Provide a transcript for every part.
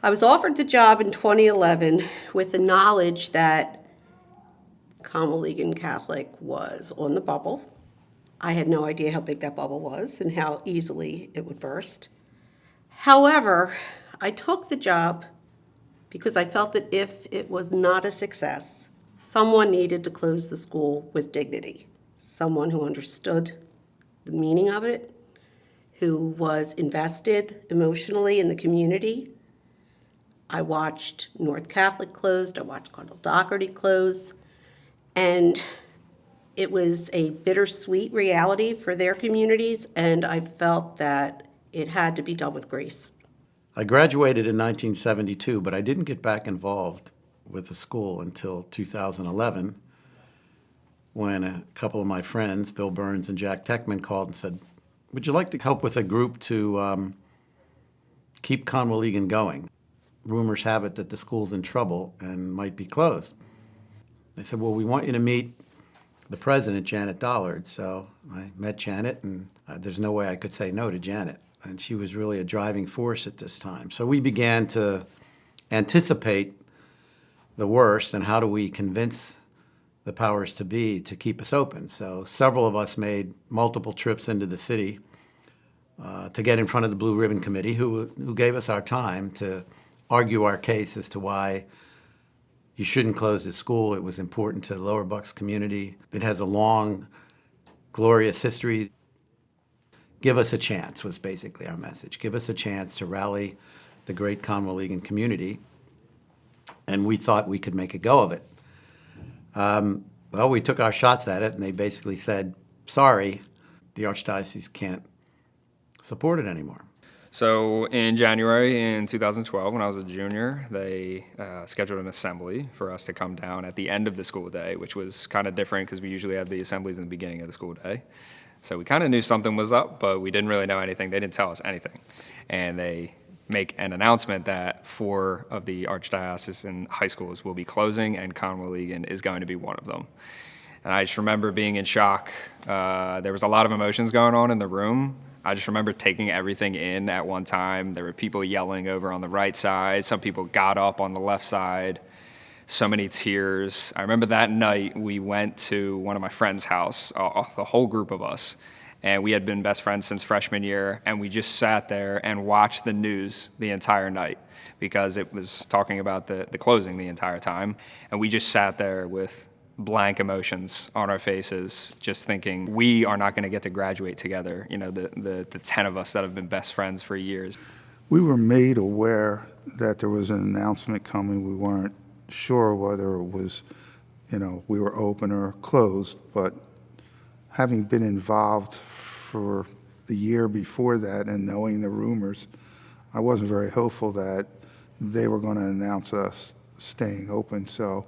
I was offered the job in 2011 with the knowledge that Conwell Catholic was on the bubble. I had no idea how big that bubble was and how easily it would burst. However, I took the job because I felt that if it was not a success, someone needed to close the school with dignity. Someone who understood the meaning of it, who was invested emotionally in the community. I watched North Catholic closed, I watched Cardinal Doherty close, and it was a bittersweet reality for their communities, and I felt that it had to be done with grace. I graduated in 1972, but I didn't get back involved with the school until 2011, when a couple of my friends, Bill Burns and Jack Techman, called and said, would you like to help with a group to keep Conwell going? Rumors have it that the school's in trouble and might be closed. They said, well, we want you to meet the president, Janet Dollard. So I met Janet, and there's no way I could say no to Janet. And she was really a driving force at this time. So we began to anticipate the worst and how do we convince the powers to be to keep us open. So several of us made multiple trips into the city to get in front of the Blue Ribbon Committee, who gave us our time to argue our case as to why you shouldn't close the school. It was important to the Lower Bucks community. It has a long, glorious history. Give us a chance was basically our message. Give us a chance to rally the great Conwell community. And we thought we could make a go of it. Well, we took our shots at it, and they basically said, sorry, the Archdiocese can't support it anymore. So in January in 2012, when I was a junior, they scheduled an assembly for us to come down at the end of the school day, which was kind of different because we usually have the assemblies in the beginning of the school day. So we kind of knew something was up, but we didn't really know anything. They didn't tell us anything. And they make an announcement that 4 of the archdiocesan high schools will be closing, and Conwell is going to be one of them. And I just remember being in shock. There was a lot of emotions going on in the room. I just remember taking everything in at one time. There were people yelling over on the right side. Some people got up on the left side. So many tears. I remember that night we went to one of my friend's house, the whole group of us, and we had been best friends since freshman year, and we just sat there and watched the news the entire night because it was talking about the closing the entire time. And we just sat there with blank emotions on our faces, just thinking we are not going to get to graduate together, you know, the 10 of us that have been best friends for years. We were made aware that there was an announcement coming. We weren't sure whether it was, we were open or closed, but having been involved for the year before that and knowing the rumors, I wasn't very hopeful that they were going to announce us staying open. So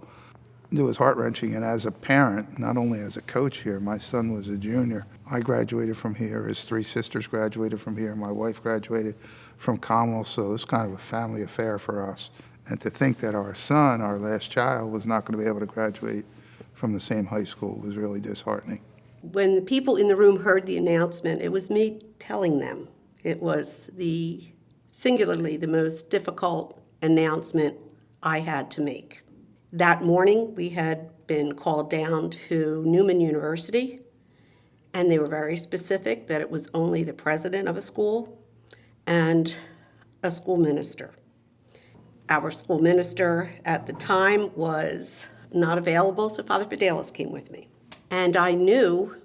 it was heart-wrenching. And as a parent, not only as a coach here, my son was a junior. I graduated from here. His 3 sisters graduated from here. My wife graduated from Conwell. So it was kind of a family affair for us. And to think that our son, our last child, was not going to be able to graduate from the same high school was really disheartening. When the people in the room heard the announcement, it was me telling them. It was singularly the most difficult announcement I had to make. That morning, we had been called down to Newman University, and they were very specific that it was only the president of a school and a school minister. Our school minister at the time was not available, so Father Fidelis came with me. And I knew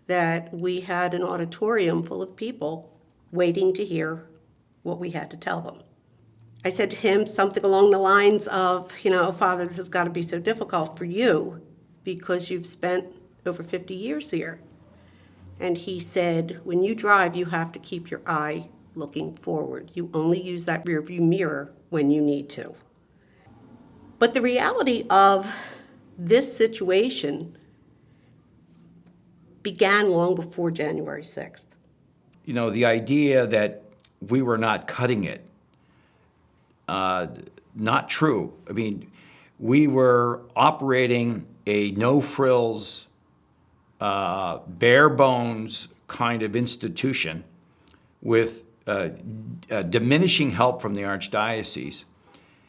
that we had an auditorium full of people waiting to hear what we had to tell them. I said to him something along the lines of, Father, this has got to be so difficult for you because you've spent over 50 years here. And he said, when you drive, you have to keep your eye looking forward. You only use that rearview mirror when you need to. But the reality of this situation began long before January 6th. The idea that we were not cutting it, not true. I mean, we were operating a no-frills, bare bones kind of institution with diminishing help from the Archdiocese.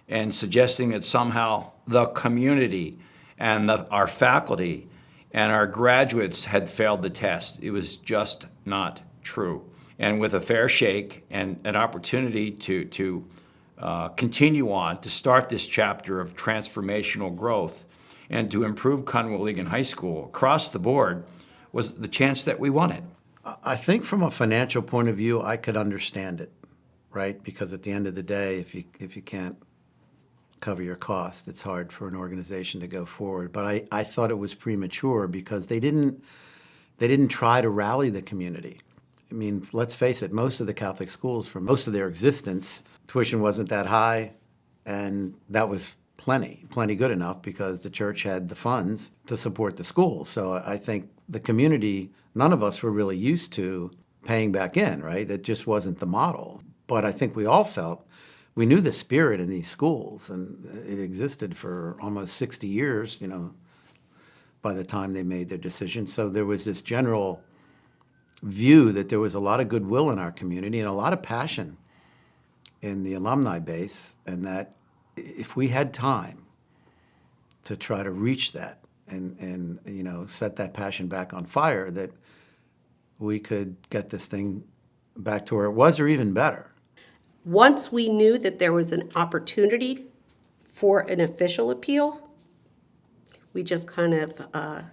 and suggesting that somehow the community and our faculty and our graduates had failed the test. It was just not true. And with a fair shake and an opportunity to continue on, to start this chapter of transformational growth and to improve Conwell-Egan High School across the board was the chance that we wanted. I think from a financial point of view, I could understand it, right? Because at the end of the day, if you can't cover your cost, it's hard for an organization to go forward. But I thought it was premature because they didn't try to rally the community. I mean, let's face it, most of the Catholic schools, for most of their existence, tuition wasn't that high, and that was plenty good enough because the church had the funds to support the school. So I think the community, none of us were really used to paying back in, right? It just wasn't the model. But I think we all felt, we knew the spirit in these schools, and it existed for almost 60 years, by the time they made their decision. So there was this general view that there was a lot of goodwill in our community and a lot of passion in the alumni base, and that if we had time to try to reach that and set that passion back on fire, that we could get this thing back to where it was or even better. Once we knew that there was an opportunity for an official appeal, we just kind of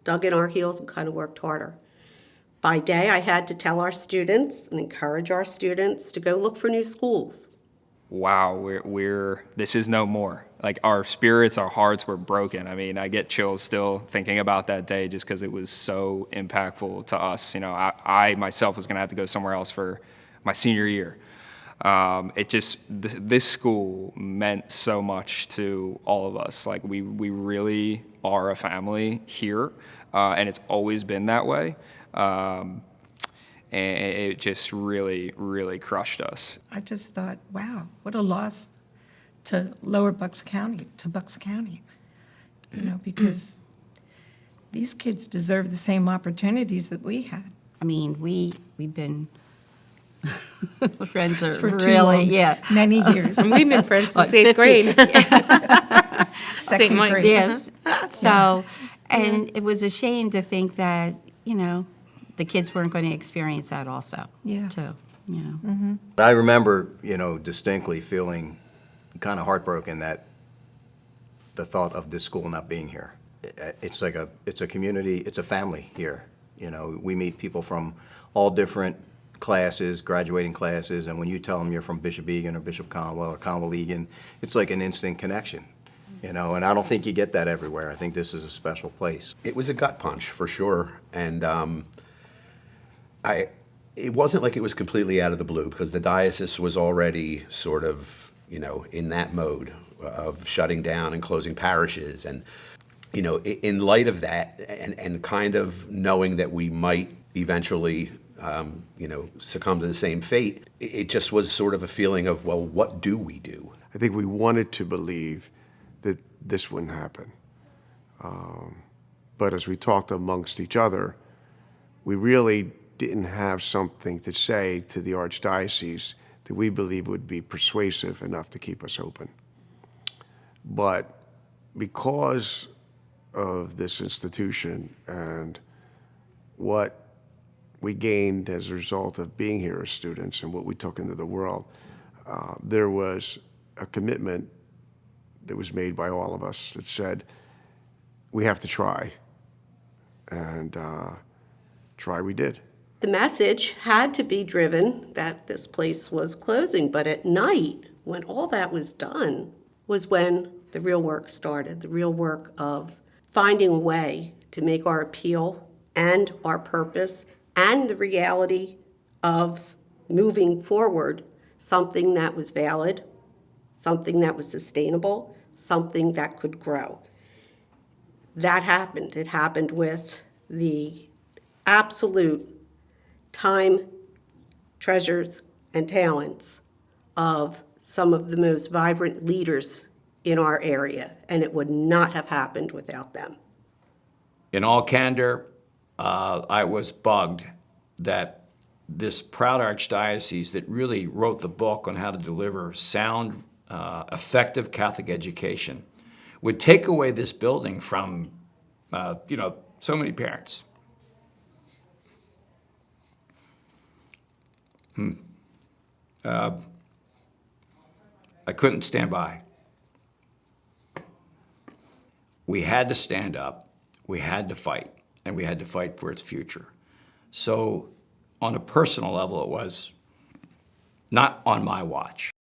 dug in our heels and kind of worked harder. By day, I had to tell our students and encourage our students to go look for new schools. Wow, this is no more. Like, our spirits, our hearts were broken. I mean, I get chills still thinking about that day just because it was so impactful to us. I myself was going to have to go somewhere else for my senior year. This school meant so much to all of us. Like, we really are a family here, and it's always been that way. And it just really, really crushed us. I just thought, wow, what a loss to Lower Bucks County, because these kids deserve the same opportunities that we had. I mean, we've been friends For too really, long. yeah. Many years. And we've been friends since What, 8th 50? grade. Second St. Mike's. grade. Yes. So, and it was a shame to think that, the kids weren't going to experience that also, Yeah. too, I remember, distinctly feeling kind of heartbroken that the thought of this school not being here. It's a community, it's a family here. We meet people from all different classes, graduating classes, and when you tell them you're from Bishop Egan or Bishop Conwell or Conwell-Egan, it's like an instant connection. And I don't think you get that everywhere. I think this is a special place. It was a gut punch for sure, and it wasn't like it was completely out of the blue because the diocese was already sort of, in that mode of shutting down and closing parishes. And, in light of that and kind of knowing that we might eventually, succumb to the same fate, it just was sort of a feeling of, well, what do we do? I think we wanted to believe that this wouldn't happen. But as we talked amongst each other, we really didn't have something to say to the Archdiocese that we believe would be persuasive enough to keep us open. But because of this institution and what we gained as a result of being here as students and what we took into the world, there was a commitment that was made by all of us that said, we have to try. And try we did. The message had to be driven that this place was closing, but at night, when all that was done, was when the real work started, the real work of finding a way to make our appeal and our purpose and the reality of moving forward something that was valid, something that was sustainable, something that could grow. That happened. It happened with the absolute time, treasures, and talents of some of the most vibrant leaders in our area, and it would not have happened without them. In all candor, I was bugged that this proud archdiocese that really wrote the book on how to deliver sound effective Catholic education would take away this building from, so many parents. I couldn't stand by. We had to stand up, we had to fight, and we had to fight for its future. So on a personal level, it was not on my watch.